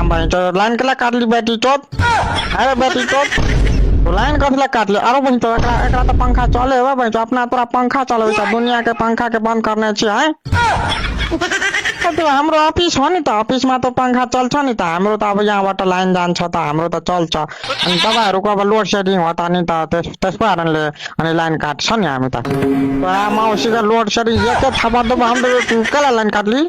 काम भाई तो लाइन के काट ली बेटी चोत। अरे बेटी चोत तो लाइन कथले काट ले। अरे भाई तो एकरा तो पंखा चले हो भाई तो अपना तोरा पंखा चले तो दुनिया के पंखा के बंद करने छी है। तो हाम्रो ऑफिस हो नि त ऑफिस में तो पंखा चल्छ नि त हाम्रो त अब यहाँबाट लाइन जान्छ त हाम्रो त चल्छ अनि तपाईहरुको अब लोड शेडिङ हो त नि त त्यस कारणले अनि लाइन काट्छ नि हामी त मौसीको लोड शेडिङ एकै थापा त हाम्रो कला लाइन काट्ली।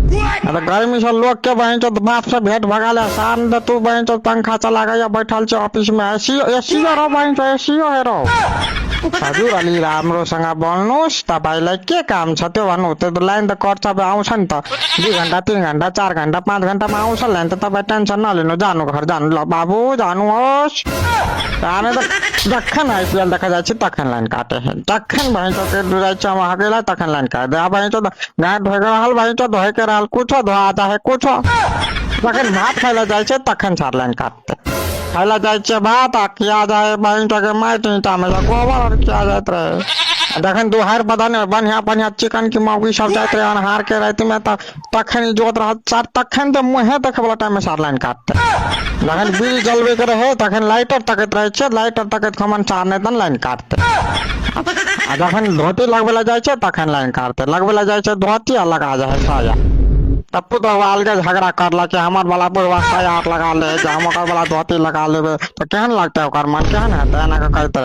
अरे गर्मी से लोग के बहन चो बाप से भेंट भगा ले शाम तू बहन चो पंखा चला गया बैठल छे ऑफिस में एसी एसी रो बहन चो एसी है रो। हजुर अलि राम्रोसँग बोल्नुस् तपाईलाई के काम छ त्यो भन्नु त्यो लाइन त कट्छ अब आउँछ नि त 2 घण्टा 3 घण्टा 4 घण्टा 5 घण्टामा आउँछ लाइन त तपाई टेन्सन नलिनु जानु घर जानु ल बाबु जानुहोस्। हामी त जखन आइपिएल देखा जाए तखन लाइन काटे जखन बहन चो के जाए छ वहाँकेलाई तखन लाइन काटे अब बहन चो गाय धोए के रहल बहन चो धोए के रहल कुछो धोआ चाहे कुछो जखन भात खाइला जाए छ तखन सार लाइन काटते खाइला जाए छ भात किया जाए बहन चो के माटी ईटा में गोबर और किया जात रहे जखन दुहार बदन बढ़िया बढ़िया चिकन की मौगी सब जात रहे अनहार के रात में तखन जोत रह तखन तो मुहे देखे वाला टाइम में सार लाइन काटते जखन बिल जलबे के रहे तखन लाइटर तकत रहे छे लाइटर तकत खमन सारने तन लाइन काटते जखन धोती लगबे जाए छे तखन लाइन काटते लगबे जाए छे धोती आ लगा जाए साया तब तो अलगे झगड़ा करला के हमार वाला बुढ़वा साया लगा ले हम वाला धोती लगा लेबे तो केहन लगता है ओकर मन केहन हेतै एना के कहते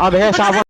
अधे साबुन